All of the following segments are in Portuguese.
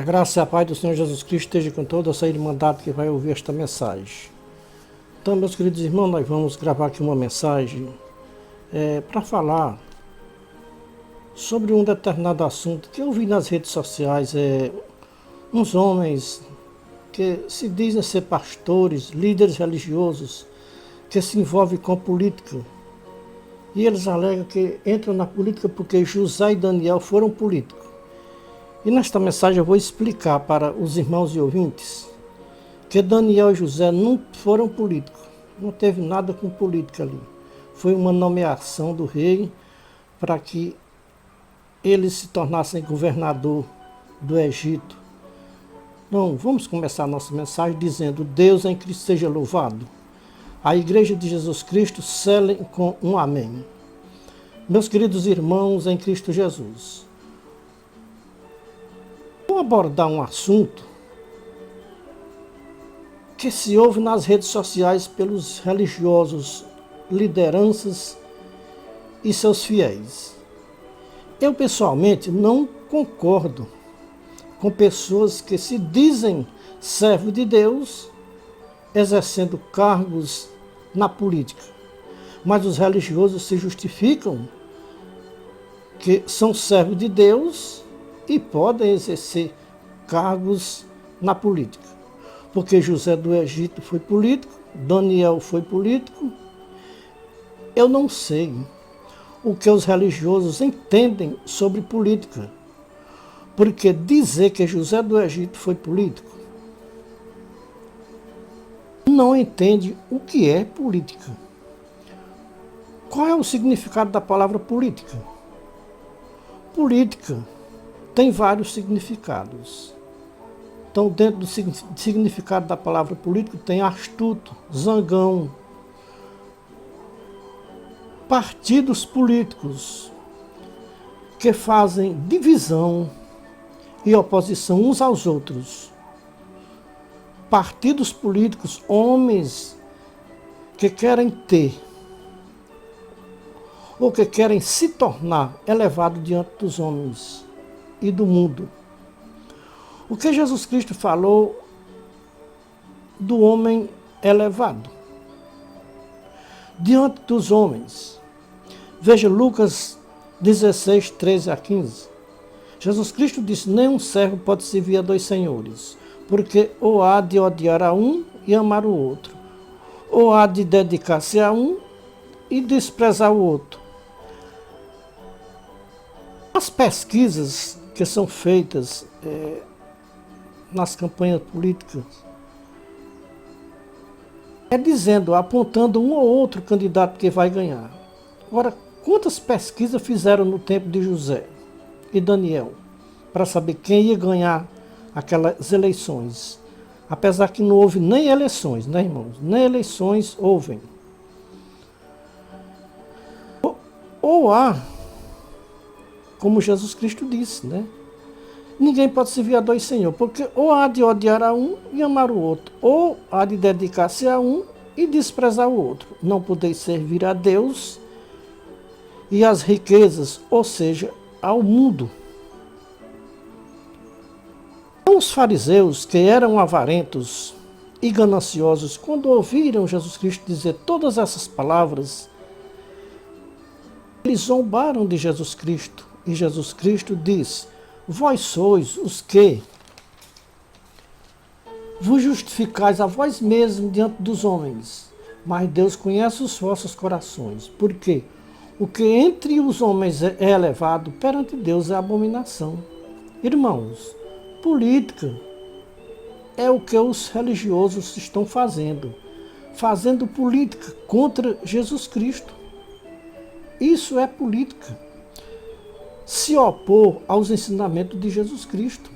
A graça e a paz do Senhor Jesus Cristo esteja com toda essa irmandade que vai ouvir esta mensagem. Então, meus queridos irmãos, nós vamos gravar aqui uma mensagem para falar sobre um determinado assunto que eu vi nas redes sociais. Uns homens que se dizem ser pastores, líderes religiosos, que se envolvem com política. E eles alegam que entram na política porque José e Daniel foram políticos. E nesta mensagem eu vou explicar para os irmãos e ouvintes que Daniel e José não foram políticos, não teve nada com política ali. Foi uma nomeação do rei para que eles se tornassem governador do Egito. Então, vamos começar a nossa mensagem dizendo: Deus em Cristo seja louvado. A Igreja de Jesus Cristo selem com um amém. Meus queridos irmãos em Cristo Jesus, vou abordar um assunto que se ouve nas redes sociais pelos religiosos, lideranças e seus fiéis. Eu, pessoalmente, não concordo com pessoas que se dizem servos de Deus, exercendo cargos na política. Mas os religiosos se justificam que são servos de Deus e podem exercer cargos na política. Porque José do Egito foi político, Daniel foi político. Eu não sei o que os religiosos entendem sobre política. Porque dizer que José do Egito foi político não entende o que é política. Qual é o significado da palavra política? Política tem vários significados. Então, dentro do significado da palavra político tem astuto, zangão, partidos políticos que fazem divisão e oposição uns aos outros. Partidos políticos, homens que querem ter ou que querem se tornar elevados diante dos homens e do mundo. O que Jesus Cristo falou do homem elevado diante dos homens? Veja Lucas 16, 13 a 15. Jesus Cristo disse: nenhum servo pode servir a dois senhores, porque ou há de odiar a um e amar o outro, ou há de dedicar-se a um e desprezar o outro. As pesquisas que são feitas nas campanhas políticas dizendo, apontando um ou outro candidato que vai ganhar. Agora, quantas pesquisas fizeram no tempo de José e Daniel para saber quem ia ganhar aquelas eleições? Apesar que não houve nem eleições, né, irmãos? Nem eleições houve. Ou há, como Jesus Cristo disse, né? Ninguém pode servir a dois senhores, porque ou há de odiar a um e amar o outro, ou há de dedicar-se a um e desprezar o outro. Não podeis servir a Deus e às riquezas, ou seja, ao mundo. Os fariseus, que eram avarentos e gananciosos, quando ouviram Jesus Cristo dizer todas essas palavras, eles zombaram de Jesus Cristo. E Jesus Cristo diz: vós sois os que vos justificais a vós mesmos diante dos homens, mas Deus conhece os vossos corações. Por quê? O que entre os homens é elevado, perante Deus é abominação. Irmãos, política é o que os religiosos estão fazendo. Fazendo política contra Jesus Cristo. Isso é política. Se opor aos ensinamentos de Jesus Cristo.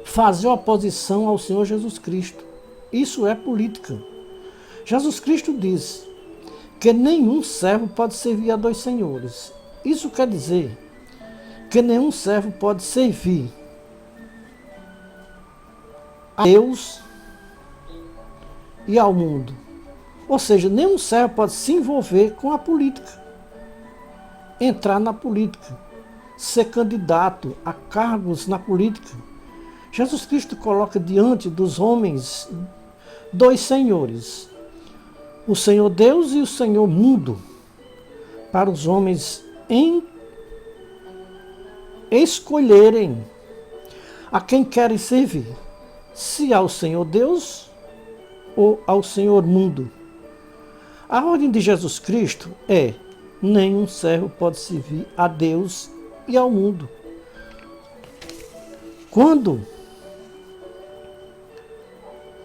Fazer oposição ao Senhor Jesus Cristo. Isso é política. Jesus Cristo diz que nenhum servo pode servir a dois senhores. Isso quer dizer que nenhum servo pode servir a Deus e ao mundo. Ou seja, nenhum servo pode se envolver com a política. Entrar na política. Ser candidato a cargos na política. Jesus Cristo coloca diante dos homens dois senhores, o Senhor Deus e o Senhor mundo, para os homens escolherem a quem querem servir, se ao Senhor Deus ou ao Senhor mundo. A ordem de Jesus Cristo é: nenhum servo pode servir a Deus e ao mundo. Quando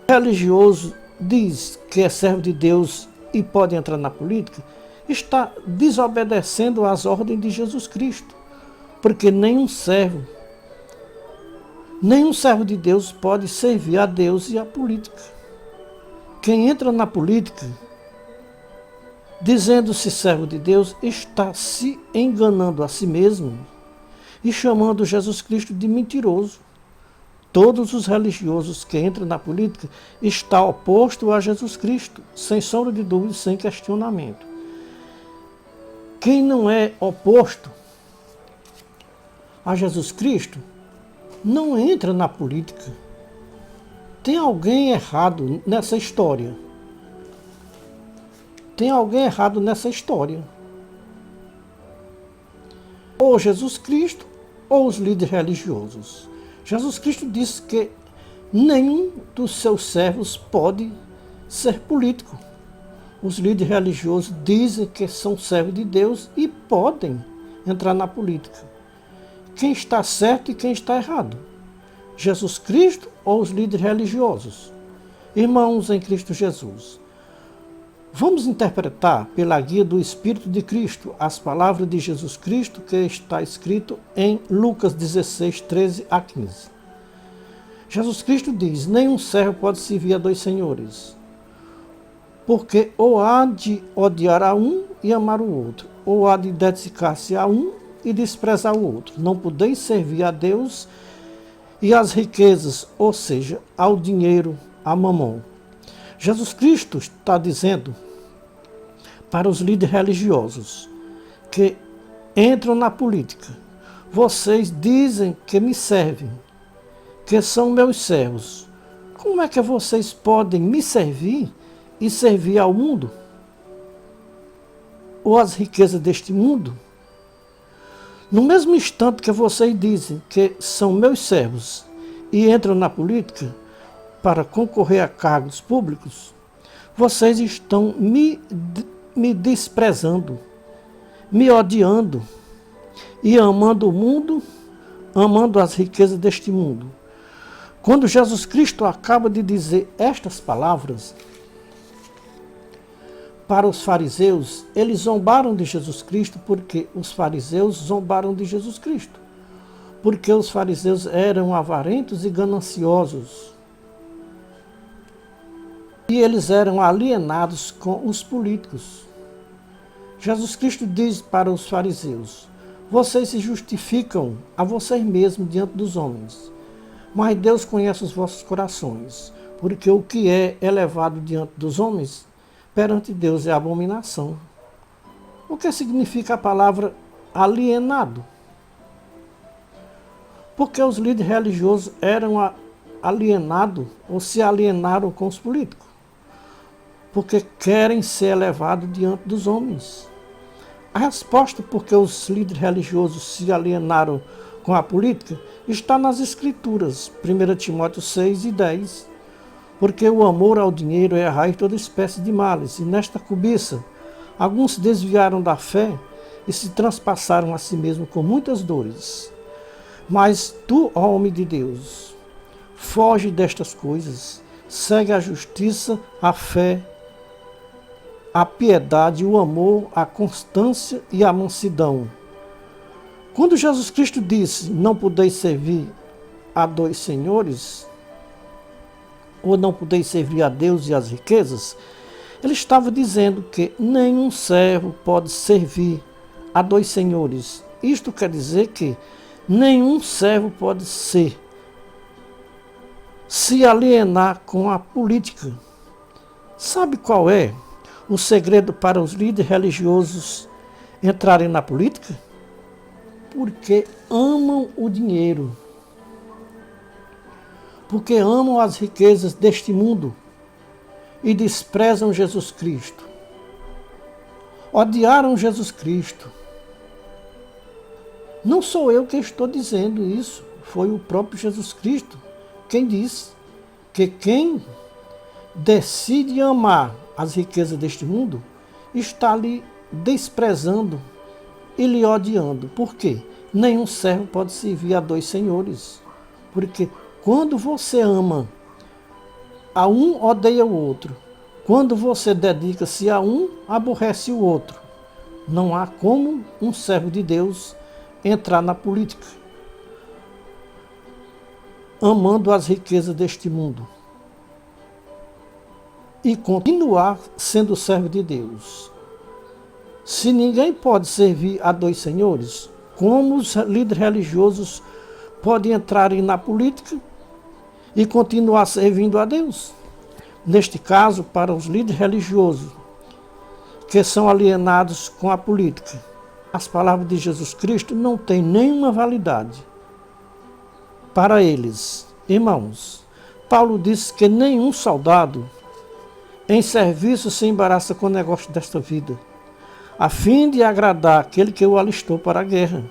o religioso diz que é servo de Deus e pode entrar na política, está desobedecendo às ordens de Jesus Cristo, porque nenhum servo de Deus pode servir a Deus e à política. Quem entra na política dizendo-se servo de Deus está se enganando a si mesmo e chamando Jesus Cristo de mentiroso. Todos os religiosos que entram na política estão opostos a Jesus Cristo, sem sombra de dúvida, sem questionamento. Quem não é oposto a Jesus Cristo não entra na política. Tem alguém errado nessa história. Tem alguém errado nessa história. Ou Jesus Cristo ou os líderes religiosos. Jesus Cristo disse que nenhum dos seus servos pode ser político. Os líderes religiosos dizem que são servos de Deus e podem entrar na política. Quem está certo e quem está errado? Jesus Cristo ou os líderes religiosos? Irmãos em Cristo Jesus, vamos interpretar pela guia do Espírito de Cristo as palavras de Jesus Cristo que está escrito em Lucas 16, 13 a 15. Jesus Cristo diz: nenhum servo pode servir a dois senhores, porque ou há de odiar a um e amar o outro, ou há de dedicar-se a um e desprezar o outro. Não podeis servir a Deus e às riquezas, ou seja, ao dinheiro, a mamon. Jesus Cristo está dizendo para os líderes religiosos que entram na política: vocês dizem que me servem, que são meus servos. Como é que vocês podem me servir e servir ao mundo? Ou às riquezas deste mundo? No mesmo instante que vocês dizem que são meus servos e entram na política para concorrer a cargos públicos, vocês estão me desprezando, me odiando e amando o mundo, amando as riquezas deste mundo. Quando Jesus Cristo acaba de dizer estas palavras para os fariseus, eles zombaram de Jesus Cristo porque os fariseus zombaram de Jesus Cristo. Porque os fariseus eram avarentos e gananciosos. E eles eram alienados com os políticos. Jesus Cristo diz para os fariseus: vocês se justificam a vocês mesmos diante dos homens, mas Deus conhece os vossos corações, porque o que é elevado diante dos homens, perante Deus é abominação. O que significa a palavra alienado? Porque os líderes religiosos eram alienados ou se alienaram com os políticos. Porque querem ser elevados diante dos homens. A resposta porque os líderes religiosos se alienaram com a política está nas Escrituras, 1 Timóteo 6 e 10. Porque o amor ao dinheiro é a raiz de toda espécie de males, e nesta cobiça alguns se desviaram da fé e se transpassaram a si mesmos com muitas dores. Mas tu, ó homem de Deus, foge destas coisas, segue a justiça, a fé, a piedade, o amor, a constância e a mansidão. Quando Jesus Cristo disse: não podeis servir a dois senhores, ou não podeis servir a Deus e às riquezas, ele estava dizendo que nenhum servo pode servir a dois senhores. Isto quer dizer que nenhum servo pode se alienar com a política. Sabe qual é o segredo para os líderes religiosos entrarem na política? Porque amam o dinheiro. porque amam as riquezas deste mundo e desprezam Jesus Cristo. Odiaram Jesus Cristo. Não sou eu que estou dizendo isso, foi o próprio Jesus Cristo quem disse que quem decide amar as riquezas deste mundo está lhe desprezando e lhe odiando. Por quê? Nenhum servo pode servir a dois senhores. Porque quando você ama a um, odeia o outro. Quando você dedica-se a um, aborrece o outro. Não há como um servo de Deus entrar na política amando as riquezas deste mundo e continuar sendo servo de Deus. Se ninguém pode servir a dois senhores, como os líderes religiosos podem entrar na política e continuar servindo a Deus? Neste caso, para os líderes religiosos que são alienados com a política, as palavras de Jesus Cristo não têm nenhuma validade para eles. Irmãos, Paulo disse que nenhum soldado em serviço se embaraça com o negócio desta vida, a fim de agradar aquele que o alistou para a guerra.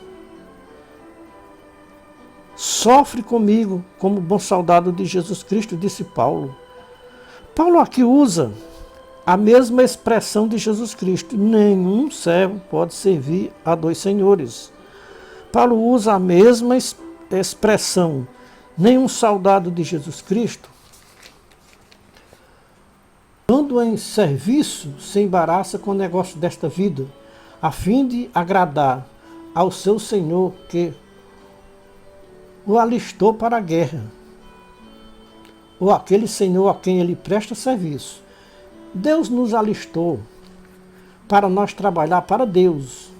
Sofre comigo como bom soldado de Jesus Cristo, disse Paulo. Paulo aqui usa a mesma expressão de Jesus Cristo. Nenhum servo pode servir a dois senhores. Paulo usa a mesma expressão. Nenhum soldado de Jesus Cristo, estando em serviço, se embaraça com o negócio desta vida, a fim de agradar ao seu Senhor que o alistou para a guerra, ou aquele Senhor a quem ele presta serviço. Deus nos alistou para nós trabalhar para Deus,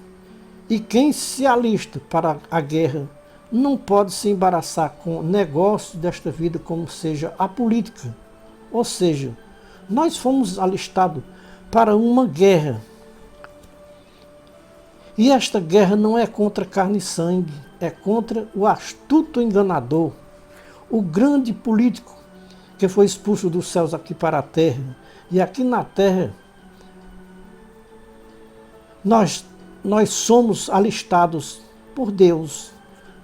e quem se alista para a guerra não pode se embaraçar com negócios desta vida, como seja a política. Ou seja, nós fomos alistados para uma guerra. E esta guerra não é contra carne e sangue, é contra o astuto enganador, o grande político que foi expulso dos céus aqui para a terra. E aqui na terra, nós somos alistados por Deus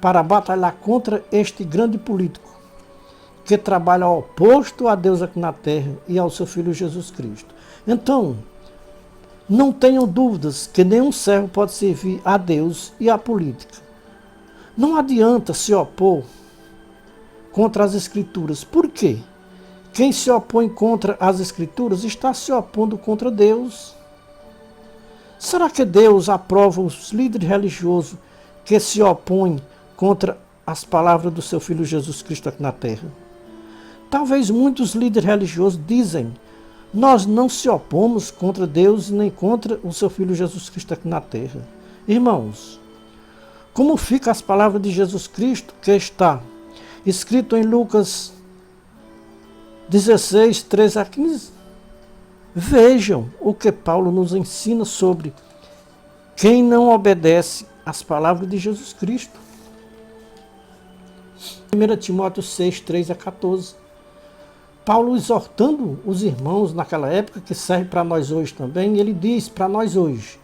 para batalhar contra este grande político que trabalha ao oposto a Deus aqui na terra e ao seu Filho Jesus Cristo. Então, não tenham dúvidas que nenhum servo pode servir a Deus e à política. Não adianta se opor contra as Escrituras. Por quê? Quem se opõe contra as Escrituras está se opondo contra Deus. Será que Deus aprova os líderes religiosos que se opõem contra as palavras do seu Filho Jesus Cristo aqui na terra? Talvez muitos líderes religiosos dizem: nós não se opomos contra Deus nem contra o seu Filho Jesus Cristo aqui na terra. Irmãos, como fica as palavras de Jesus Cristo que está escrito em Lucas 16, 13 a 15? Vejam o que Paulo nos ensina sobre quem não obedece às palavras de Jesus Cristo. 1 Timóteo 6, 3 a 14. Paulo exortando os irmãos naquela época, que serve para nós hoje também, ele diz para nós hoje: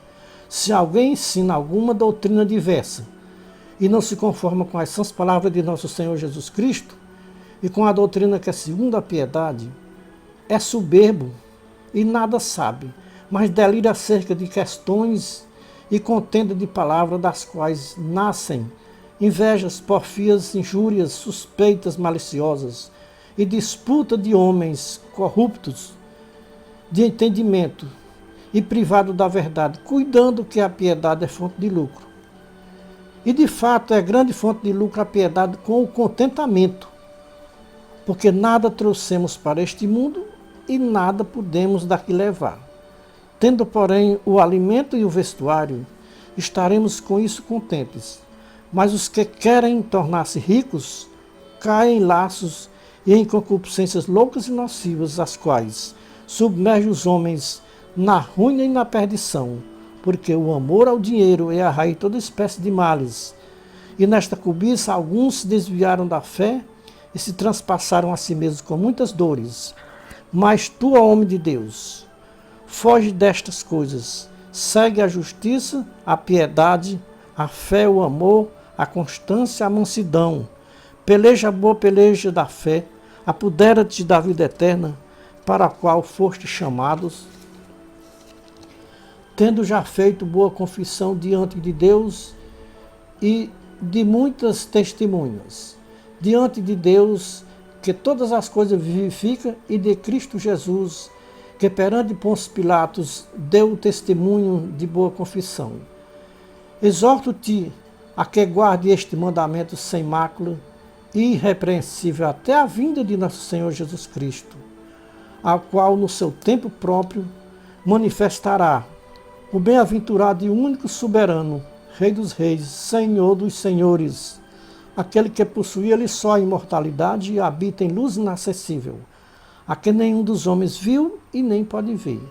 se alguém ensina alguma doutrina diversa e não se conforma com as sãs palavras de nosso Senhor Jesus Cristo e com a doutrina que é segundo a piedade, é soberbo e nada sabe, mas delira acerca de questões e contenda de palavras, das quais nascem invejas, porfias, injúrias, suspeitas maliciosas e disputa de homens corruptos de entendimento e privado da verdade, cuidando que a piedade é fonte de lucro. E de fato é grande fonte de lucro a piedade com o contentamento, porque nada trouxemos para este mundo e nada podemos daqui levar. Tendo, porém, o alimento e o vestuário, estaremos com isso contentes. Mas os que querem tornar-se ricos caem em laços e em concupiscências loucas e nocivas, as quais submergem os homens na ruína e na perdição, porque o amor ao dinheiro é a raiz de toda espécie de males. E nesta cobiça alguns se desviaram da fé e se transpassaram a si mesmos com muitas dores. Mas tu, ó homem de Deus, foge destas coisas, segue a justiça, a piedade, a fé, o amor, a constância, a mansidão. Peleja a boa peleja da fé, apodera-te da vida eterna, para a qual foste chamados, tendo já feito boa confissão diante de Deus e de muitas testemunhas, diante de Deus, que todas as coisas vivifica, e de Cristo Jesus, que perante Pôncio Pilatos deu o testemunho de boa confissão. Exorto-te a que guarde este mandamento sem mácula e irrepreensível até a vinda de nosso Senhor Jesus Cristo, ao qual no seu tempo próprio manifestará o bem-aventurado e único soberano, Rei dos reis, Senhor dos senhores, aquele que possui ele só a imortalidade e habita em luz inacessível, a que nenhum dos homens viu e nem pode ver,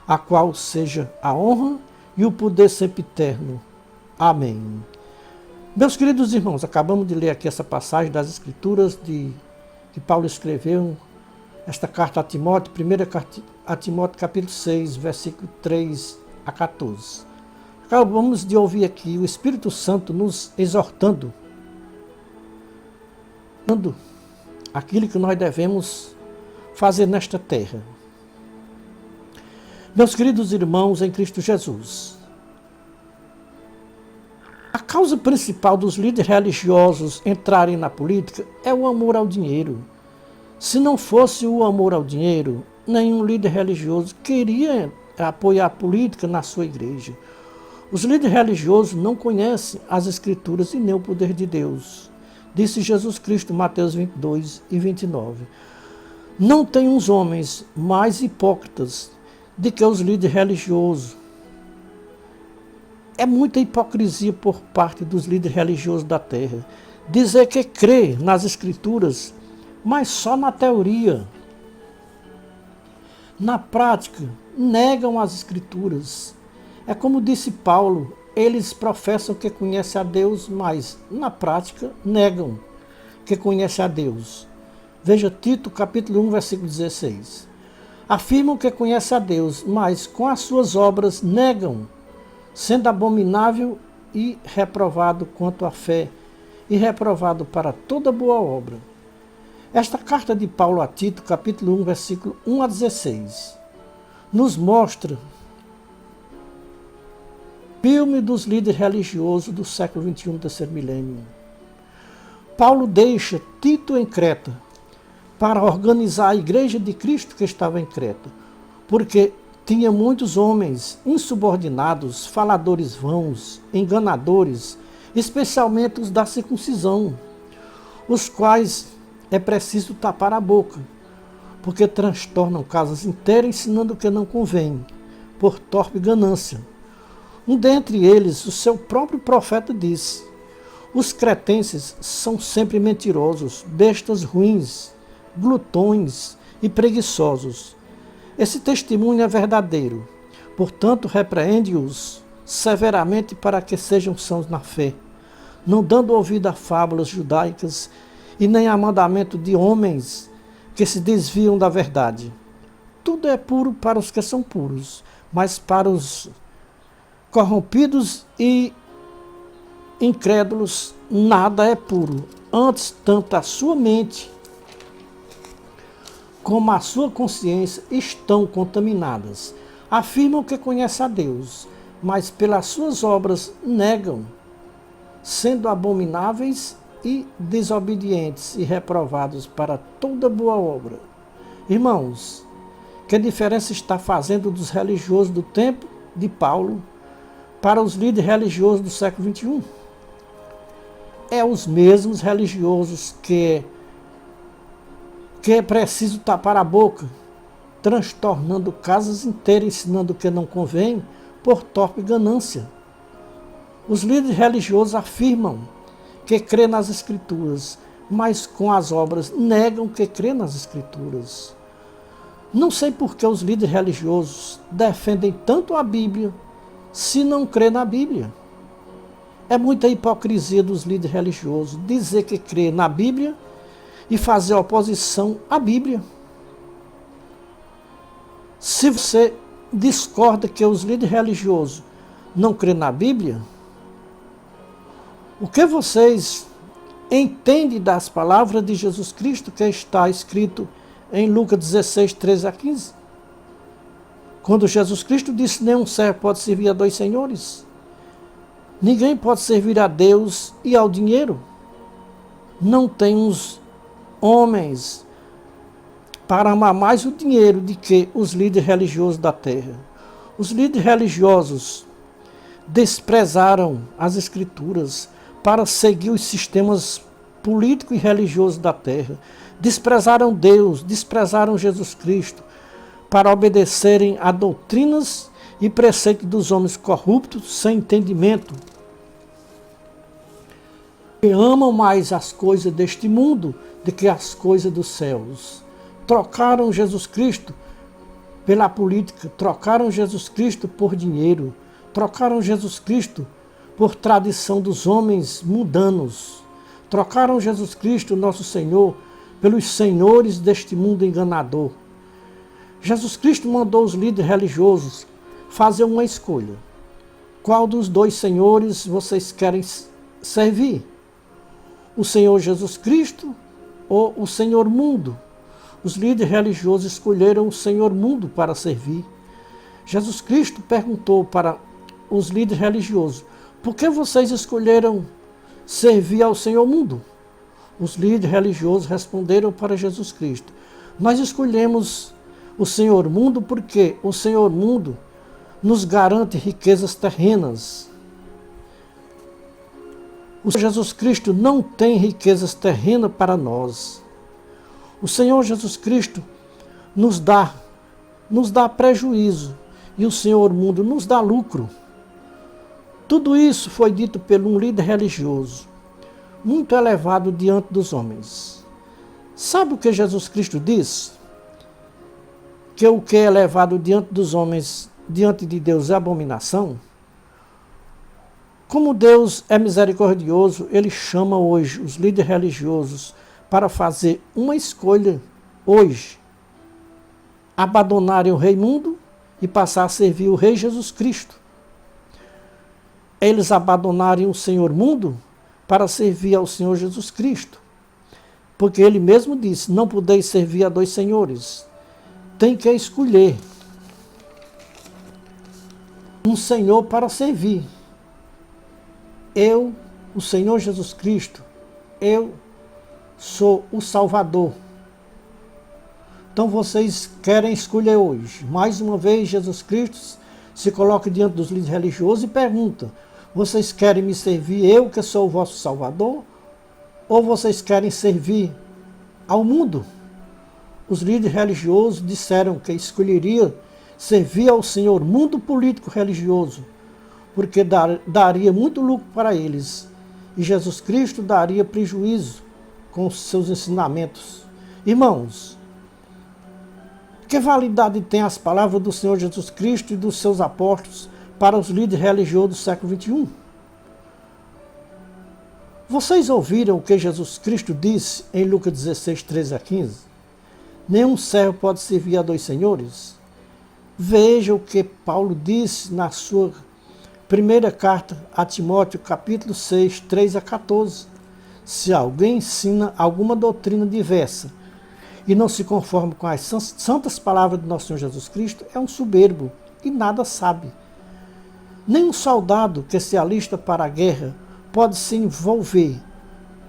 a qual seja a honra e o poder sempre eterno. Amém. Meus queridos irmãos, acabamos de ler aqui essa passagem das Escrituras que Paulo escreveu, esta carta a Timóteo, 1 carta a Timóteo, capítulo 6, versículo 3 a 14. Acabamos de ouvir aqui o Espírito Santo nos exortando, dando aquilo que nós devemos fazer nesta terra. Meus queridos irmãos em Cristo Jesus, a causa principal dos líderes religiosos entrarem na política é o amor ao dinheiro. Se não fosse o amor ao dinheiro, nenhum líder religioso queria apoiar a política na sua igreja. Os líderes religiosos não conhecem as Escrituras e nem o poder de Deus. Disse Jesus Cristo, Mateus 22 e 29. Não tem uns homens mais hipócritas do que os líderes religiosos. É muita hipocrisia por parte dos líderes religiosos da terra. Dizer que crê nas Escrituras, mas só na teoria. Na prática, negam as Escrituras. É como disse Paulo, eles professam que conhecem a Deus, mas na prática negam que conhecem a Deus. Veja Tito, capítulo 1, versículo 16. Afirmam que conhecem a Deus, mas com as suas obras negam, sendo abominável e reprovado quanto à fé, e reprovado para toda boa obra. Esta carta de Paulo a Tito, capítulo 1, versículo 1 a 16, nos mostra o filme dos líderes religiosos do século XXI, do terceiro milênio. Paulo deixa Tito em Creta para organizar a igreja de Cristo que estava em Creta, porque tinha muitos homens insubordinados, faladores vãos, enganadores, especialmente os da circuncisão, os quais é preciso tapar a boca, porque transtornam casas inteiras ensinando o que não convém, por torpe ganância. Um dentre eles, o seu próprio profeta disse: os cretenses são sempre mentirosos, bestas ruins, glutões e preguiçosos. Esse testemunho é verdadeiro. Portanto, repreende-os severamente para que sejam sãos na fé, não dando ouvido a fábulas judaicas e nem a mandamento de homens que se desviam da verdade. Tudo é puro para os que são puros, mas para os corrompidos e incrédulos nada é puro. Antes, tanto a sua mente como a sua consciência estão contaminadas. Afirmam que conhecem a Deus, mas pelas suas obras negam, sendo abomináveis e desobedientes e reprovados para toda boa obra. Irmãos, que diferença está fazendo dos religiosos do tempo de Paulo para os líderes religiosos do século XXI? É os mesmos religiosos que é preciso tapar a boca, transtornando casas inteiras, ensinando o que não convém, por torpe ganância. Os líderes religiosos afirmam que crê nas Escrituras, mas com as obras negam que crê nas Escrituras. Não sei por que os líderes religiosos defendem tanto a Bíblia se não crê na Bíblia. É muita hipocrisia dos líderes religiosos dizer que crê na Bíblia e fazer oposição à Bíblia. Se você discorda que os líderes religiosos não crêem na Bíblia, o que vocês entendem das palavras de Jesus Cristo que está escrito em Lucas 16, 13 a 15? Quando Jesus Cristo disse: nenhum servo pode servir a dois senhores. Ninguém pode servir a Deus e ao dinheiro. Não tem uns homens para amar mais o dinheiro do que os líderes religiosos da terra. Os líderes religiosos desprezaram as Escrituras para seguir os sistemas políticos e religiosos da terra. Desprezaram Deus, desprezaram Jesus Cristo, para obedecerem a doutrinas e preceitos dos homens corruptos, sem entendimento, que amam mais as coisas deste mundo do que as coisas dos céus. Trocaram Jesus Cristo pela política, trocaram Jesus Cristo por dinheiro, trocaram Jesus Cristo por tradição dos homens mundanos, trocaram Jesus Cristo, nosso Senhor, pelos senhores deste mundo enganador. Jesus Cristo mandou os líderes religiosos fazer uma escolha. Qual dos dois senhores vocês querem servir? O Senhor Jesus Cristo ou o Senhor mundo? Os líderes religiosos escolheram o Senhor mundo para servir. Jesus Cristo perguntou para os líderes religiosos: por que vocês escolheram servir ao Senhor mundo? Os líderes religiosos responderam para Jesus Cristo: nós escolhemos o Senhor mundo porque o Senhor mundo nos garante riquezas terrenas. O Senhor Jesus Cristo não tem riquezas terrenas para nós. O Senhor Jesus Cristo nos dá prejuízo e o Senhor mundo nos dá lucro. Tudo isso foi dito por um líder religioso, muito elevado diante dos homens. Sabe o que Jesus Cristo diz? Que o que é elevado diante dos homens, diante de Deus, é abominação? Como Deus é misericordioso, Ele chama hoje os líderes religiosos para fazer uma escolha hoje: abandonarem o rei mundo e passar a servir o rei Jesus Cristo. Eles abandonarem o Senhor mundo para servir ao Senhor Jesus Cristo. Porque Ele mesmo disse: não podeis servir a dois senhores. Tem que escolher um Senhor para servir. Eu, o Senhor Jesus Cristo, eu sou o Salvador. Então vocês querem escolher hoje. Mais uma vez, Jesus Cristo se coloca diante dos líderes religiosos e pergunta: vocês querem me servir, eu que sou o vosso Salvador? Ou vocês querem servir ao mundo? Os líderes religiosos disseram que escolheria servir ao Senhor mundo político religioso, porque daria muito lucro para eles, e Jesus Cristo daria prejuízo com os seus ensinamentos. Irmãos, que validade tem as palavras do Senhor Jesus Cristo e dos seus apóstolos para os líderes religiosos do século XXI? Vocês ouviram o que Jesus Cristo disse em Lucas 16, 13 a 15? Nenhum servo pode servir a dois senhores? Veja o que Paulo disse na sua primeira carta a Timóteo, capítulo 6, 3 a 14. Se alguém ensina alguma doutrina diversa e não se conforma com as santas palavras do nosso Senhor Jesus Cristo, é um soberbo e nada sabe. Nenhum soldado que se alista para a guerra pode se envolver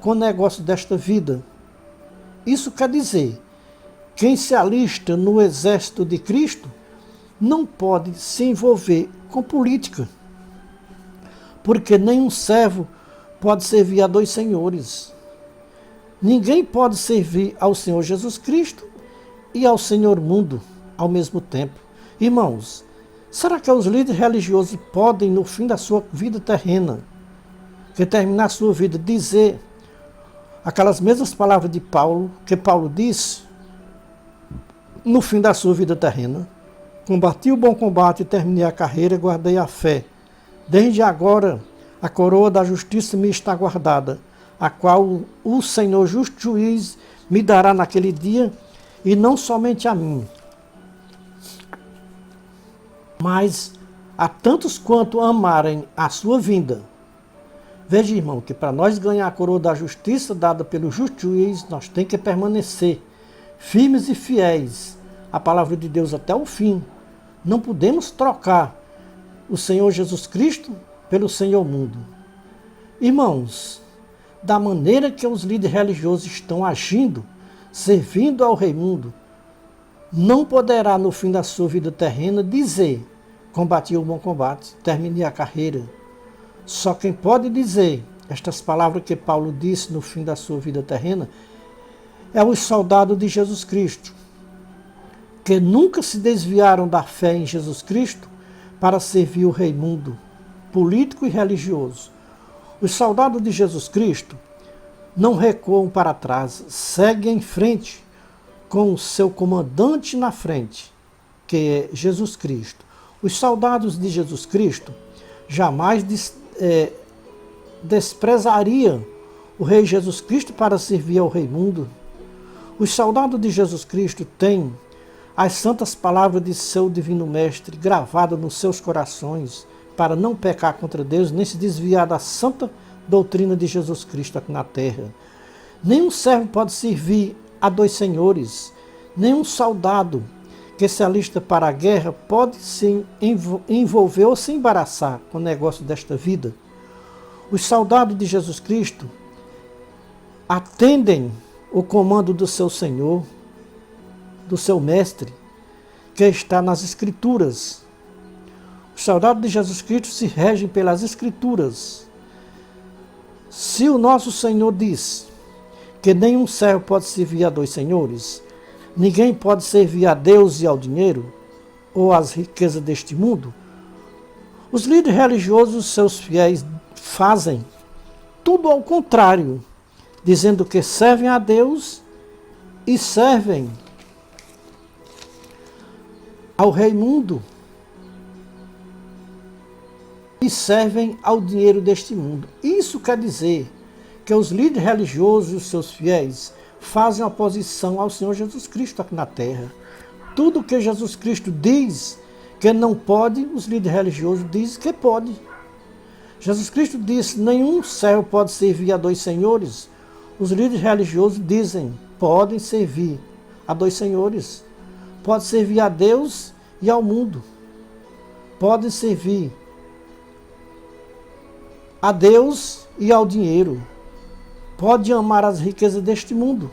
com o negócio desta vida. Isso quer dizer, quem se alista no exército de Cristo não pode se envolver com política, porque nenhum servo pode servir a dois senhores. Ninguém pode servir ao Senhor Jesus Cristo e ao Senhor mundo ao mesmo tempo. Irmãos, será que os líderes religiosos podem, no fim da sua vida terrena, que terminar a sua vida, dizer aquelas mesmas palavras de Paulo, que Paulo disse no fim da sua vida terrena? Combati o bom combate, terminei a carreira, guardei a fé. Desde agora, a coroa da justiça me está guardada, a qual o Senhor justo juiz me dará naquele dia, e não somente a mim, mas a tantos quanto amarem a sua vinda. Veja, irmão, que para nós ganhar a coroa da justiça dada pelo justo juiz, nós temos que permanecer firmes e fiéis à palavra de Deus até o fim. Não podemos trocar o Senhor Jesus Cristo pelo Senhor mundo. Irmãos, da maneira que os líderes religiosos estão agindo, servindo ao rei mundo, não poderá no fim da sua vida terrena dizer: combati o bom combate, terminei a carreira. Só quem pode dizer estas palavras que Paulo disse no fim da sua vida terrena é os soldados de Jesus Cristo, que nunca se desviaram da fé em Jesus Cristo para servir o rei mundo, político e religioso. Os soldados de Jesus Cristo não recuam para trás, seguem em frente com o seu comandante na frente, que é Jesus Cristo. Os soldados de Jesus Cristo jamais desprezariam o rei Jesus Cristo para servir ao rei mundo. Os soldados de Jesus Cristo têm as santas palavras de seu divino mestre gravadas nos seus corações para não pecar contra Deus, nem se desviar da santa doutrina de Jesus Cristo aqui na terra. Nenhum servo pode servir a dois senhores. Nenhum soldado que se alista para a guerra pode se envolver ou se embaraçar com o negócio desta vida. Os soldados de Jesus Cristo atendem o comando do seu Senhor, do seu Mestre, que está nas Escrituras. Os soldados de Jesus Cristo se regem pelas Escrituras. Se o nosso Senhor diz que nenhum servo pode servir a dois senhores, ninguém pode servir a Deus e ao dinheiro, ou às riquezas deste mundo, os líderes religiosos, seus fiéis, fazem tudo ao contrário, dizendo que servem a Deus e servem ao rei mundo e servem ao dinheiro deste mundo. Isso quer dizer que os líderes religiosos e os seus fiéis fazem oposição ao Senhor Jesus Cristo aqui na terra. Tudo que Jesus Cristo diz que não pode, os líderes religiosos dizem que pode. Jesus Cristo disse: nenhum servo pode servir a dois senhores. Os líderes religiosos dizem: podem servir a dois senhores. Pode servir a Deus e ao mundo. Podem servir a Deus e ao dinheiro. Pode amar as riquezas deste mundo,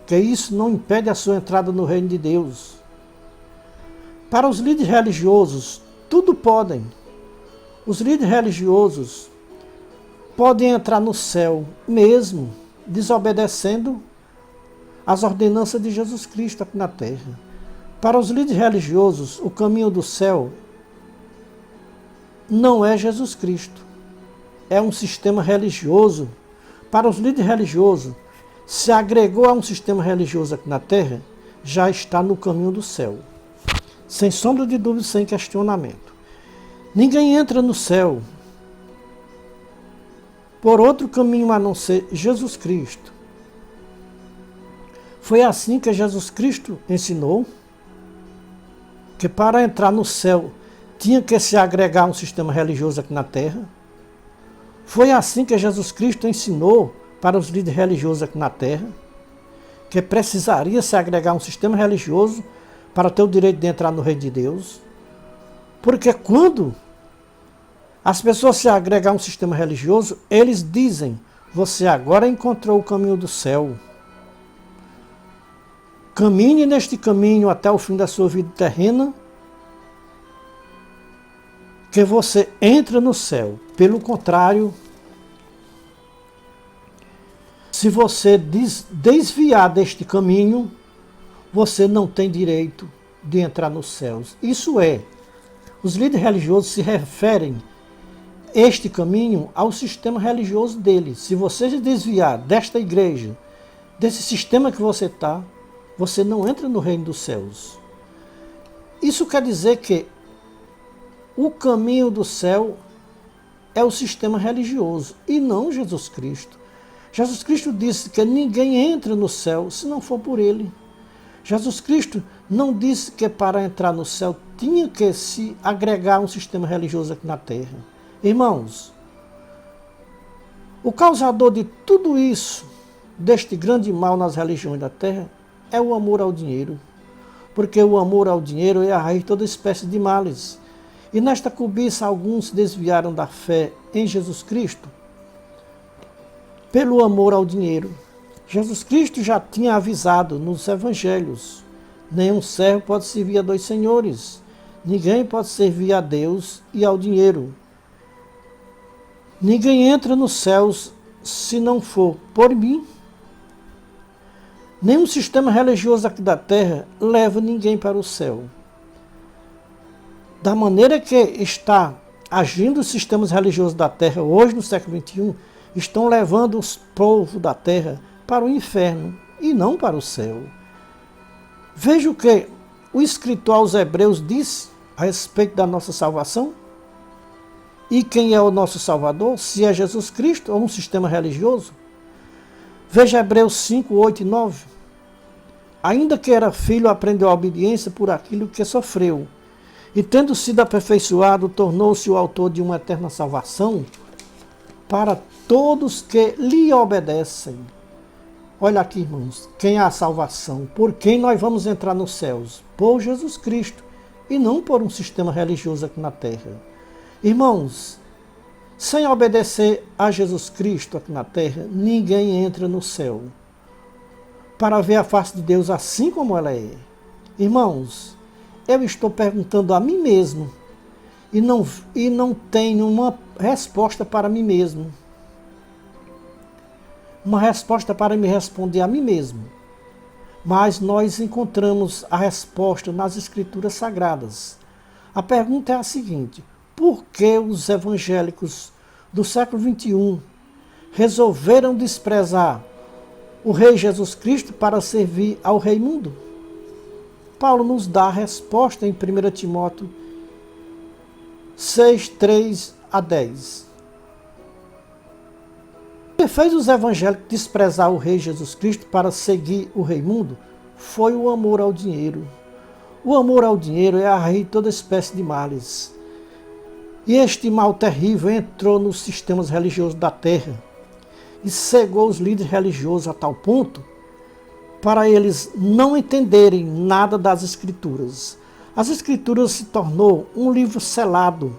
que isso não impede a sua entrada no reino de Deus. Para os líderes religiosos, tudo podem. Os líderes religiosos podem entrar no céu mesmo desobedecendo às ordenanças de Jesus Cristo aqui na terra. Para os líderes religiosos, o caminho do céu não é Jesus Cristo. É um sistema religioso. Para os líderes religiosos, se agregou a um sistema religioso aqui na terra, já está no caminho do céu. Sem sombra de dúvida, sem questionamento. Ninguém entra no céu por outro caminho a não ser Jesus Cristo. Foi assim que Jesus Cristo ensinou, que para entrar no céu tinha que se agregar a um sistema religioso aqui na terra. Foi assim que Jesus Cristo ensinou para os líderes religiosos aqui na terra, que precisaria se agregar a um sistema religioso para ter o direito de entrar no reino de Deus. Porque quando as pessoas se agregam a um sistema religioso, eles dizem: você agora encontrou o caminho do céu. Caminhe neste caminho até o fim da sua vida terrena, que você entra no céu. Pelo contrário, se você desviar deste caminho, você não tem direito de entrar nos céus. Isso é, os líderes religiosos se referem este caminho ao sistema religioso deles. Se você se desviar desta igreja, desse sistema que você está, você não entra no reino dos céus. Isso quer dizer que o caminho do céu é o sistema religioso e não Jesus Cristo. Jesus Cristo disse que ninguém entra no céu se não for por ele. Jesus Cristo não disse que para entrar no céu tinha que se agregar a um sistema religioso aqui na terra. Irmãos, o causador de tudo isso, deste grande mal nas religiões da terra, é o amor ao dinheiro. Porque o amor ao dinheiro é a raiz de toda espécie de males. E nesta cobiça alguns se desviaram da fé em Jesus Cristo pelo amor ao dinheiro. Jesus Cristo já tinha avisado nos evangelhos: nenhum servo pode servir a 2 senhores. Ninguém pode servir a Deus e ao dinheiro. Ninguém entra nos céus se não for por mim. Nenhum sistema religioso aqui da terra leva ninguém para o céu. Da maneira que está agindo os sistemas religiosos da terra hoje, no século XXI, estão levando os povos da terra para o inferno e não para o céu. Veja o que o escritor aos Hebreus disse a respeito da nossa salvação. E quem é o nosso Salvador? Se é Jesus Cristo ou um sistema religioso? Veja Hebreus 5, 8 e 9. Ainda que era filho, aprendeu a obediência por aquilo que sofreu. E tendo sido aperfeiçoado, tornou-se o autor de uma eterna salvação para todos que lhe obedecem. Olha aqui, irmãos, quem é a salvação? Por quem nós vamos entrar nos céus? Por Jesus Cristo, e não por um sistema religioso aqui na terra. Irmãos, sem obedecer a Jesus Cristo aqui na terra, ninguém entra no céu para ver a face de Deus assim como ela é. Irmãos, eu estou perguntando a mim mesmo e não tenho uma resposta para mim mesmo. Uma resposta para me responder a mim mesmo. Mas nós encontramos a resposta nas Escrituras Sagradas. A pergunta é a seguinte: por que os evangélicos do século XXI resolveram desprezar o Rei Jesus Cristo para servir ao Rei Mundo? Paulo nos dá a resposta em 1 Timóteo 6, 3 a 10. O que fez os evangélicos desprezar o Rei Jesus Cristo para seguir o Rei Mundo foi o amor ao dinheiro. O amor ao dinheiro é a raiz de toda espécie de males. E este mal terrível entrou nos sistemas religiosos da terra e cegou os líderes religiosos a tal ponto para eles não entenderem nada das Escrituras. As Escrituras se tornou um livro selado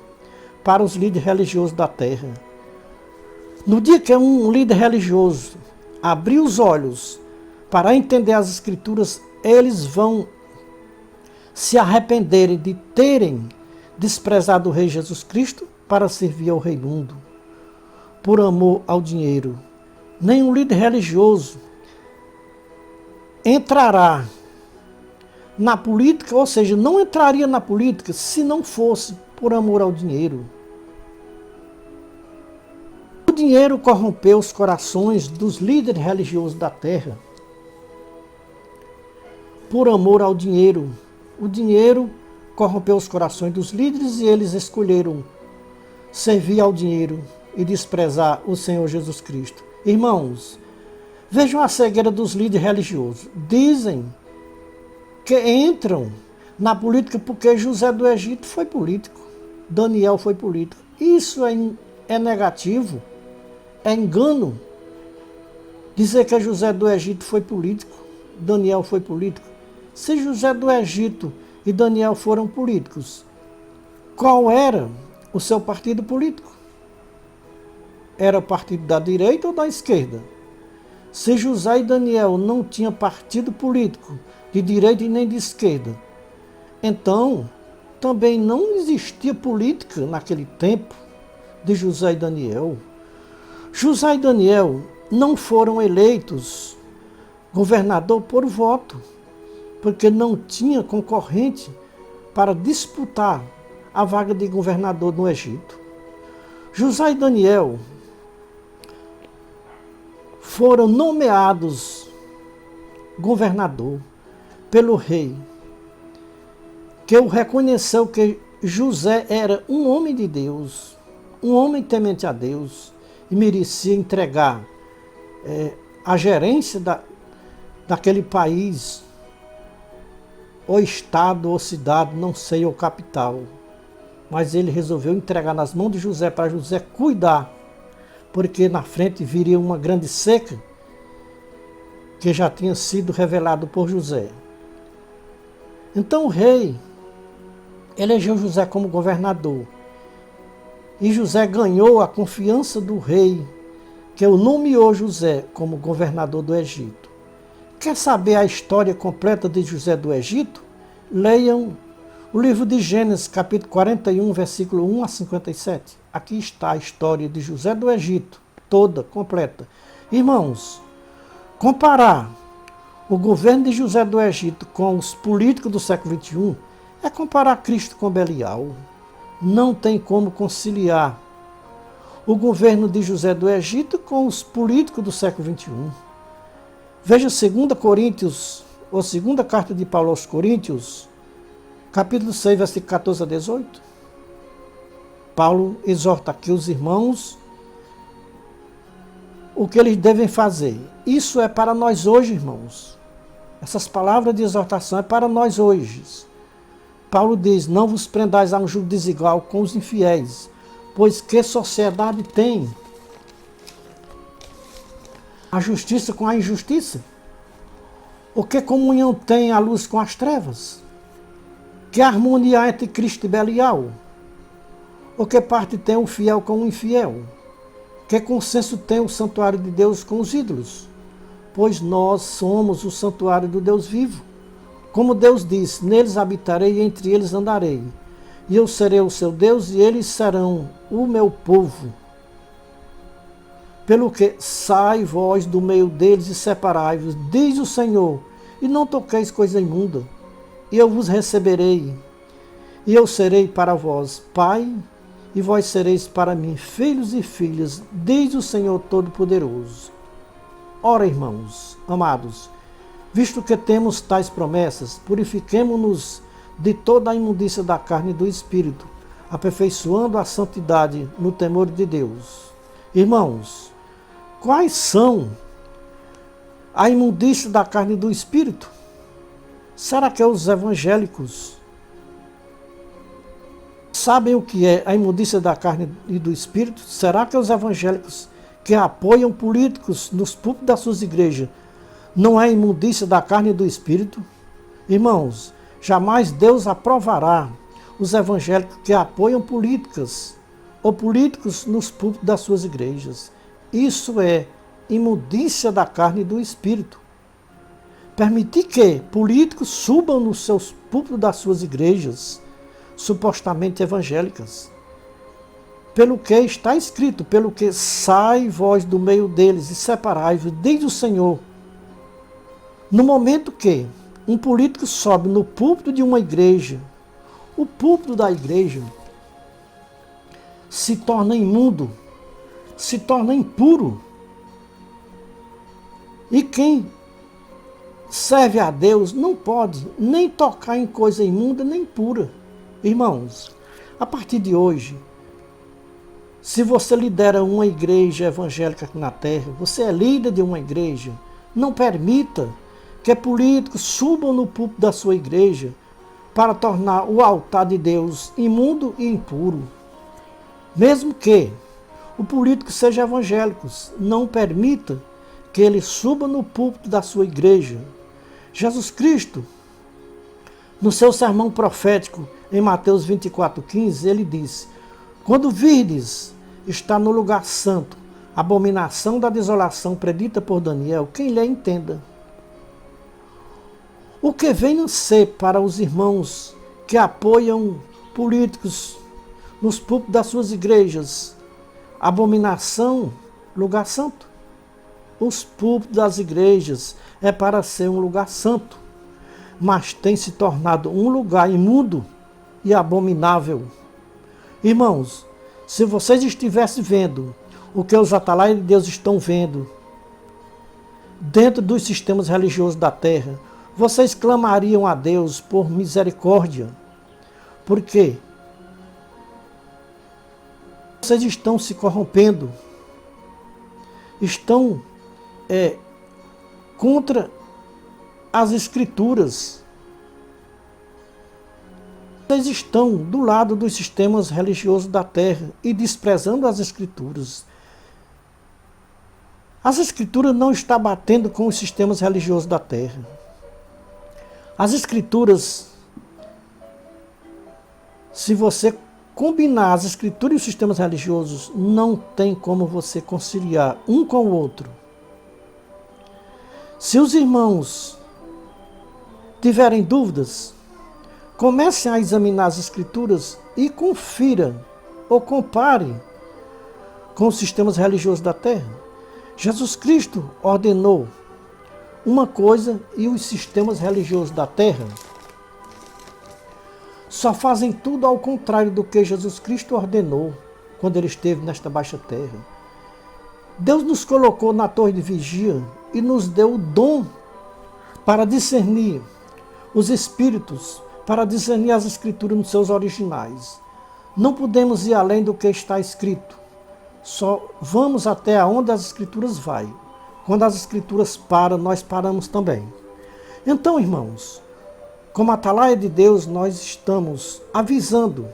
para os líderes religiosos da terra. No dia que um líder religioso abrir os olhos para entender as Escrituras, eles vão se arrependerem de terem desprezado o Rei Jesus Cristo para servir ao Rei Mundo, por amor ao dinheiro. Nenhum líder religioso entrará na política, ou seja, não entraria na política se não fosse por amor ao dinheiro. O dinheiro corrompeu os corações dos líderes religiosos da terra. Por amor ao dinheiro. O dinheiro corrompeu os corações dos líderes e eles escolheram servir ao dinheiro e desprezar o Senhor Jesus Cristo. Irmãos, vejam a cegueira dos líderes religiosos. Dizem que entram na política porque José do Egito foi político, Daniel foi político. Isso é negativo, é engano. Dizer que José do Egito foi político, Daniel foi político. Se José do Egito e Daniel foram políticos, qual era o seu partido político? Era o partido da direita ou da esquerda? Se José e Daniel não tinham partido político de direita e nem de esquerda, então também não existia política naquele tempo de José e Daniel. José e Daniel não foram eleitos governador por voto, porque não tinha concorrente para disputar a vaga de governador no Egito. José e Daniel foram nomeados governador pelo rei, que o reconheceu que José era um homem de Deus, um homem temente a Deus e merecia entregar a gerência daquele país, ou estado, ou cidade, não sei, ou capital. Mas ele resolveu entregar nas mãos de José para José cuidar, porque na frente viria uma grande seca que já tinha sido revelado por José. Então o rei elegeu José como governador. E José ganhou a confiança do rei, que o nomeou José como governador do Egito. Quer saber a história completa de José do Egito? Leiam o livro de Gênesis, capítulo 41, versículo 1 a 57. Aqui está a história de José do Egito, toda, completa. Irmãos, comparar o governo de José do Egito com os políticos do século XXI é comparar Cristo com Belial. Não tem como conciliar o governo de José do Egito com os políticos do século XXI. Veja 2 Coríntios, ou segunda carta de Paulo aos Coríntios, capítulo 6, versículo 14 a 18. Paulo exorta aqui os irmãos o que eles devem fazer. Isso é para nós hoje, irmãos. Essas palavras de exortação é para nós hoje. Paulo diz, não vos prendais a um jugo desigual com os infiéis, pois que sociedade tem a justiça com a injustiça? O que comunhão tem a luz com as trevas? Que harmonia há entre Cristo e Belial? O que parte tem o fiel com o infiel? Que consenso tem o santuário de Deus com os ídolos? Pois nós somos o santuário do Deus vivo. Como Deus disse, neles habitarei e entre eles andarei. E eu serei o seu Deus e eles serão o meu povo. Pelo que sai vós do meio deles e separai-vos, diz o Senhor, e não toqueis coisa imunda. E eu vos receberei, e eu serei para vós pai, e vós sereis para mim filhos e filhas, diz o Senhor Todo-Poderoso. Ora, irmãos, amados, visto que temos tais promessas, purifiquemo-nos de toda a imundícia da carne e do espírito, aperfeiçoando a santidade no temor de Deus. Irmãos, quais são a imundícia da carne e do espírito? Será que os evangélicos sabem o que é a imundícia da carne e do espírito? Será que os evangélicos que apoiam políticos nos púlpitos das suas igrejas não é imundícia da carne e do espírito? Irmãos, jamais Deus aprovará os evangélicos que apoiam políticas ou políticos nos púlpitos das suas igrejas. Isso é imundícia da carne e do espírito. Permitir que políticos subam nos seus púlpitos das suas igrejas, supostamente evangélicas. Pelo que está escrito, pelo que sai vós do meio deles e separai-vos, diz o Senhor. No momento que um político sobe no púlpito de uma igreja, o púlpito da igreja se torna imundo, se torna impuro. E quem serve a Deus não pode nem tocar em coisa imunda nem pura. Irmãos, a partir de hoje, se você lidera uma igreja evangélica aqui na terra, você é líder de uma igreja, não permita que políticos subam no púlpito da sua igreja para tornar o altar de Deus imundo e impuro. Mesmo que o político seja evangélico, não permita que ele suba no púlpito da sua igreja. Jesus Cristo, no seu sermão profético, em Mateus 24:15, ele disse, quando virdes está no lugar santo, a abominação da desolação predita por Daniel, quem lhe entenda. O que vem a ser para os irmãos que apoiam políticos nos púlpitos das suas igrejas, abominação, lugar santo? Os púlpitos das igrejas é para ser um lugar santo, mas tem se tornado um lugar imundo e abominável. Irmãos, se vocês estivessem vendo o que os atalaias de Deus estão vendo dentro dos sistemas religiosos da terra, vocês clamariam a Deus por misericórdia. Por quê? Vocês estão se corrompendo, estão contra as Escrituras. Vocês estão do lado dos sistemas religiosos da terra e desprezando as Escrituras. As Escrituras não estão batendo com os sistemas religiosos da terra. As Escrituras, se você combinar as Escrituras e os sistemas religiosos, não tem como você conciliar um com o outro. Se os irmãos tiverem dúvidas, comecem a examinar as Escrituras e confira ou compare com os sistemas religiosos da terra. Jesus Cristo ordenou uma coisa e os sistemas religiosos da terra só fazem tudo ao contrário do que Jesus Cristo ordenou quando ele esteve nesta baixa terra. Deus nos colocou na torre de vigia e nos deu o dom para discernir os espíritos, para discernir as Escrituras nos seus originais. Não podemos ir além do que está escrito. Só vamos até onde as Escrituras vai. Quando as Escrituras param, nós paramos também. Então, irmãos, como atalaia de Deus, nós estamos avisando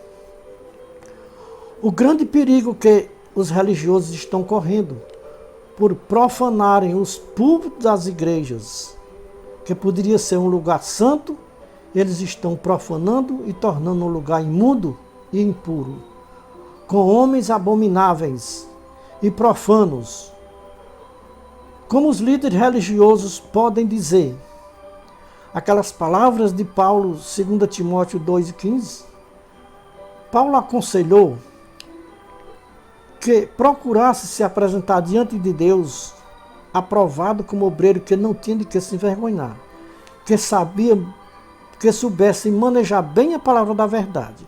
o grande perigo que os religiosos estão correndo por profanarem os púlpitos das igrejas, que poderia ser um lugar santo, eles estão profanando e tornando um lugar imundo e impuro, com homens abomináveis e profanos. Como os líderes religiosos podem dizer aquelas palavras de Paulo, 2 Timóteo 2,15, Paulo aconselhou que procurasse se apresentar diante de Deus aprovado como obreiro que não tinha de que se envergonhar, que soubesse manejar bem a palavra da verdade.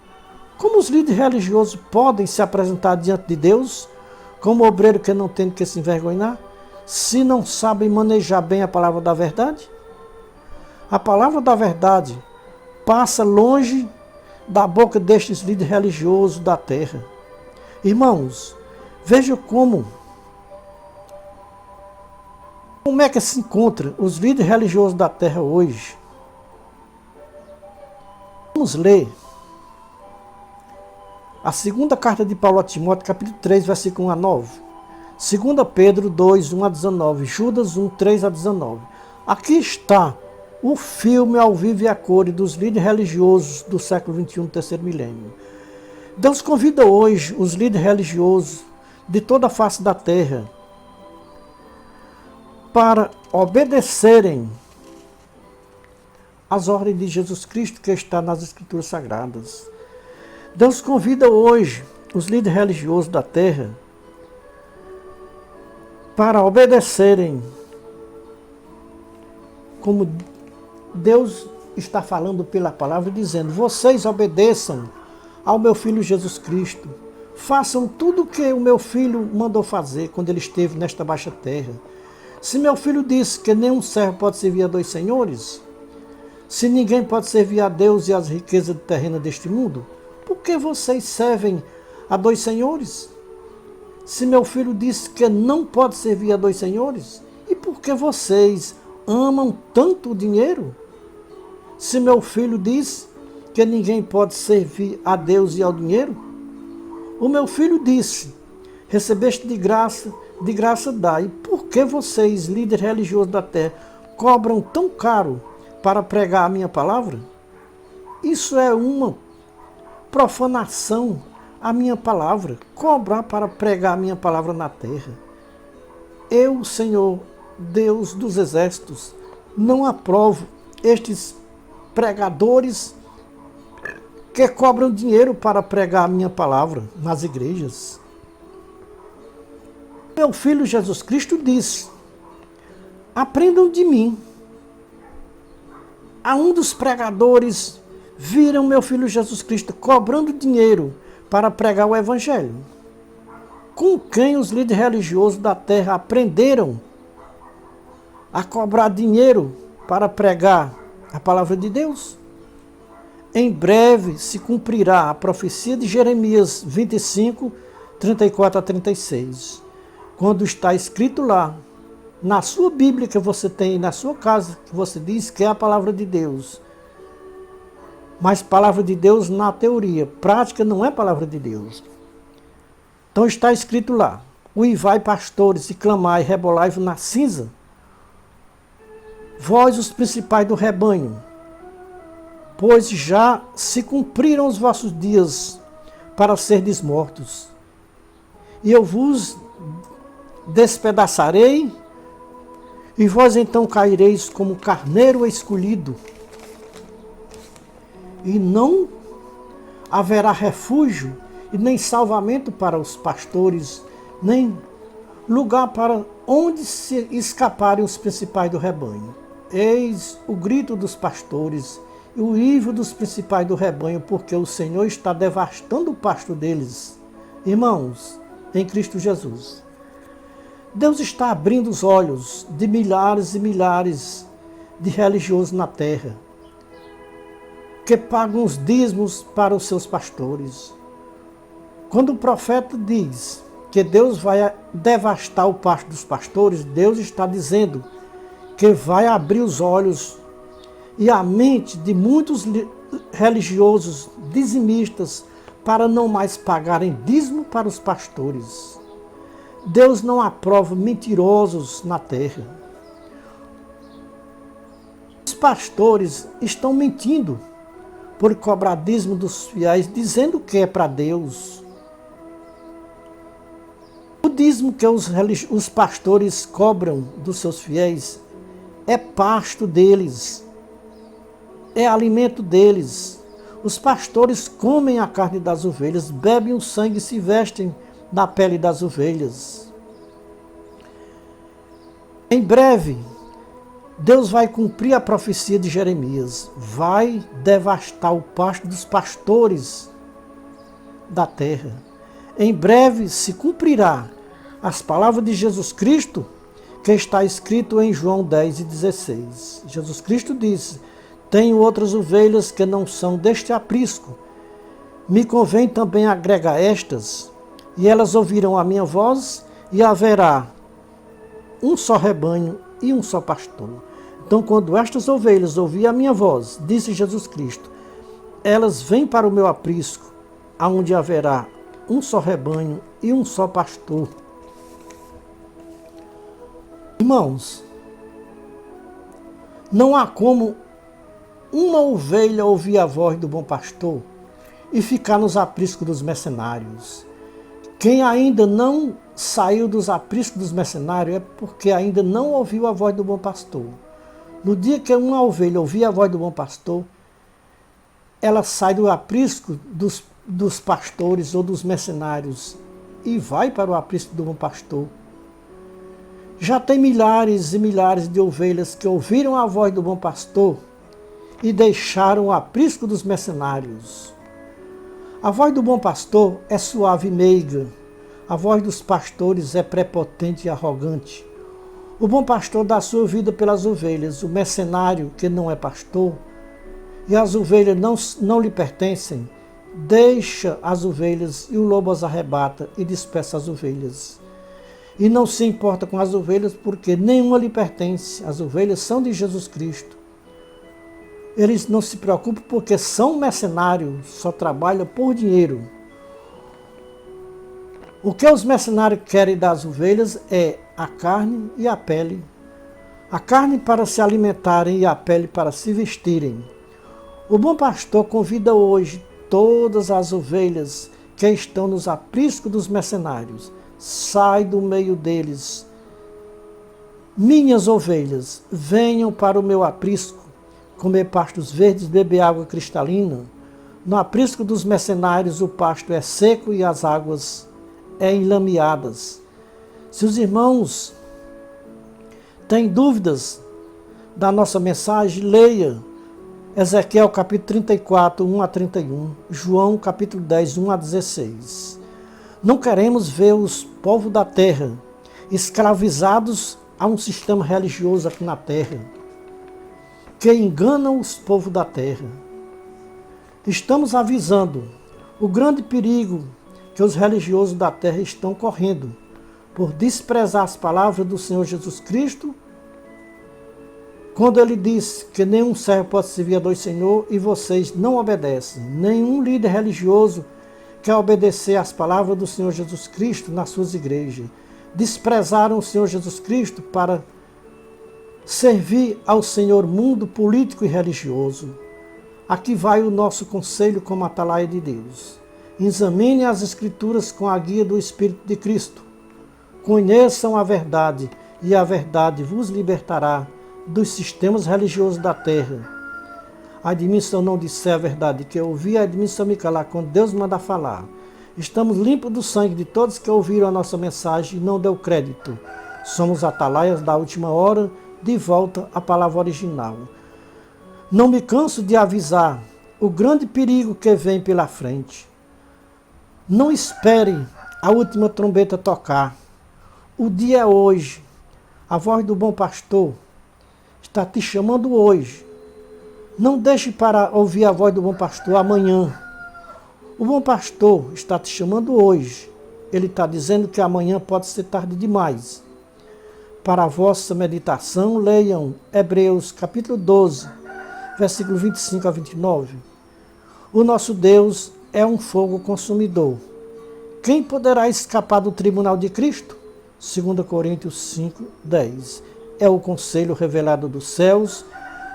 Como os líderes religiosos podem se apresentar diante de Deus como obreiro que não tem de que se envergonhar, se não sabem manejar bem a palavra da verdade? A palavra da verdade passa longe da boca destes líderes religiosos da terra. Irmãos, veja como é que se encontra os líderes religiosos da terra hoje. Vamos ler a segunda carta de Paulo a Timóteo, capítulo 3, versículo 1 a 9. 2 Pedro 2, 1 a 19. Judas 1, 3 a 19. Aqui está o filme ao vivo e a cores dos líderes religiosos do século XXI, terceiro milênio. Deus convida hoje os líderes religiosos de toda a face da terra para obedecerem às ordens de Jesus Cristo que está nas Escrituras Sagradas. Deus convida hoje os líderes religiosos da terra para obedecerem como Deus está falando pela palavra, dizendo: vocês obedeçam ao meu Filho Jesus Cristo. Façam tudo o que o meu Filho mandou fazer quando ele esteve nesta baixa terra. Se meu Filho disse que nenhum servo pode servir a dois senhores, se ninguém pode servir a Deus e as riquezas terrenas deste mundo, por que vocês servem a dois senhores? Se meu Filho disse que não pode servir a dois senhores, e por que vocês amam tanto o dinheiro? Se meu Filho disse que ninguém pode servir a Deus e ao dinheiro, o meu Filho disse: recebeste de graça dá. E por que vocês, líderes religiosos da terra, cobram tão caro para pregar a minha palavra? Isso é uma profanação à minha palavra, cobrar para pregar a minha palavra na terra. Eu, Senhor, Deus dos exércitos, não aprovo estes pregadores que cobram dinheiro para pregar a minha palavra nas igrejas. Meu Filho Jesus Cristo disse: aprendam de mim. A um dos pregadores viram meu Filho Jesus Cristo cobrando dinheiro para pregar o Evangelho. Com quem os líderes religiosos da terra aprenderam a cobrar dinheiro para pregar a palavra de Deus? Em breve se cumprirá a profecia de Jeremias 25, 34 a 36. Quando está escrito lá, na sua Bíblia que você tem, na sua casa, que você diz que é a palavra de Deus. Mas palavra de Deus na teoria, prática não é palavra de Deus. Então está escrito lá, uivai pastores e clamai, rebolai-vos na cinza, vós os principais do rebanho, pois já se cumpriram os vossos dias para serdes mortos. E eu vos despedaçarei, e vós então caireis como carneiro escolhido, e não haverá refúgio e nem salvamento para os pastores, nem lugar para onde se escaparem os principais do rebanho. Eis o grito dos pastores e o uivo dos principais do rebanho, porque o Senhor está devastando o pasto deles. Irmãos, em Cristo Jesus, Deus está abrindo os olhos de milhares e milhares de religiosos na terra, que pagam os dízimos para os seus pastores. Quando o profeta diz que Deus vai devastar o pasto dos pastores, Deus está dizendo que vai abrir os olhos e a mente de muitos religiosos dizimistas para não mais pagarem dízimo para os pastores. Deus não aprova mentirosos na terra. Os pastores estão mentindo por cobrar dízimo dos fiéis, dizendo que é para Deus. O dízimo que os pastores cobram dos seus fiéis é pasto deles, é alimento deles. Os pastores comem a carne das ovelhas, bebem o sangue e se vestem da pele das ovelhas. Em breve, Deus vai cumprir a profecia de Jeremias, vai devastar o pasto dos pastores da terra. Em breve se cumprirá as palavras de Jesus Cristo, que está escrito em João 10 e 16. Jesus Cristo disse: tenho outras ovelhas que não são deste aprisco. Me convém também agregar estas, e elas ouvirão a minha voz, e haverá um só rebanho e um só pastor. Então, quando estas ovelhas ouvirem a minha voz, disse Jesus Cristo, elas vêm para o meu aprisco, aonde haverá um só rebanho e um só pastor. Irmãos, não há como uma ovelha ouvir a voz do bom pastor e ficar nos apriscos dos mercenários. Quem ainda não saiu dos apriscos dos mercenários é porque ainda não ouviu a voz do bom pastor. No dia que uma ovelha ouvir a voz do bom pastor, ela sai do aprisco dos pastores ou dos mercenários e vai para o aprisco do bom pastor. Já tem milhares e milhares de ovelhas que ouviram a voz do bom pastor e deixaram o aprisco dos mercenários. A voz do bom pastor é suave e meiga. A voz dos pastores é prepotente e arrogante. O bom pastor dá sua vida pelas ovelhas. O mercenário, que não é pastor, e as ovelhas não lhe pertencem, deixa as ovelhas e o lobo as arrebata e dispersa as ovelhas. E não se importa com as ovelhas porque nenhuma lhe pertence. As ovelhas são de Jesus Cristo. Eles não se preocupam porque são mercenários, só trabalham por dinheiro. O que os mercenários querem das ovelhas é a carne e a pele. A carne para se alimentarem e a pele para se vestirem. O bom pastor convida hoje todas as ovelhas que estão nos apriscos dos mercenários. Sai do meio deles. Minhas ovelhas, venham para o meu aprisco, comer pastos verdes, beber água cristalina. No aprisco dos mercenários o pasto é seco e as águas é enlameadas. Se os irmãos têm dúvidas da nossa mensagem, leia Ezequiel capítulo 34, 1 a 31, João capítulo 10, 1 a 16. Não queremos ver os povos da terra escravizados a um sistema religioso aqui na terra, que enganam os povos da terra. Estamos avisando o grande perigo que os religiosos da terra estão correndo por desprezar as palavras do Senhor Jesus Cristo, quando ele disse que nenhum servo pode servir a dois senhores e vocês não obedecem. Nenhum líder religioso quer obedecer às palavras do Senhor Jesus Cristo nas suas igrejas. Desprezaram o Senhor Jesus Cristo para servir ao Senhor mundo político e religioso. Aqui vai o nosso conselho como atalaia de Deus. Examine as Escrituras com a guia do Espírito de Cristo. Conheçam a verdade e a verdade vos libertará dos sistemas religiosos da terra. Ai de mim se eu não disser a verdade que eu ouvi, ai de mim se eu me calar quando Deus manda falar. Estamos limpos do sangue de todos que ouviram a nossa mensagem e não deu crédito. Somos atalaias da última hora, de volta à palavra original. Não me canso de avisar o grande perigo que vem pela frente. Não espere a última trombeta tocar. O dia é hoje. A voz do bom pastor está te chamando hoje. Não deixe para ouvir a voz do bom pastor amanhã. O bom pastor está te chamando hoje. Ele está dizendo que amanhã pode ser tarde demais. Para a vossa meditação, leiam Hebreus capítulo 12, versículo 25 a 29. O nosso Deus é um fogo consumidor. Quem poderá escapar do tribunal de Cristo? 2 Coríntios 5, 10. É o conselho revelado dos céus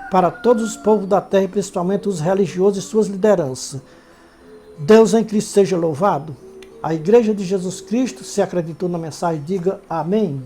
para todos os povos da terra, e principalmente os religiosos e suas lideranças. Deus em Cristo seja louvado. A Igreja de Jesus Cristo, se acreditou na mensagem, diga amém.